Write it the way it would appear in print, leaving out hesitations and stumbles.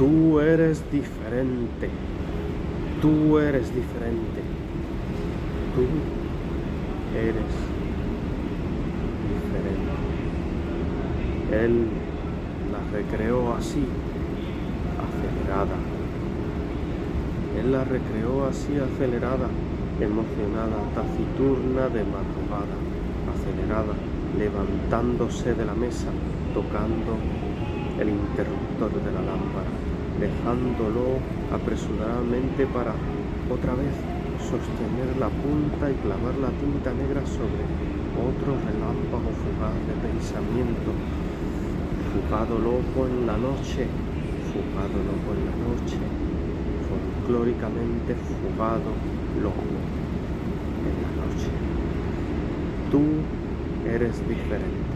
Tú eres diferente. Tú eres diferente. Tú eres diferente. Él la recreó así, acelerada. Él la recreó así, acelerada, emocionada, taciturna de madrugada, acelerada, levantándose de la mesa, tocando el interruptor de la lámpara, dejándolo apresuradamente para otra vez sostener la punta y clavar la tinta negra sobre otro relámpago fugaz de pensamiento, fugado loco en la noche, fugado loco en la noche, folclóricamente fugado loco en la noche. Tú eres diferente.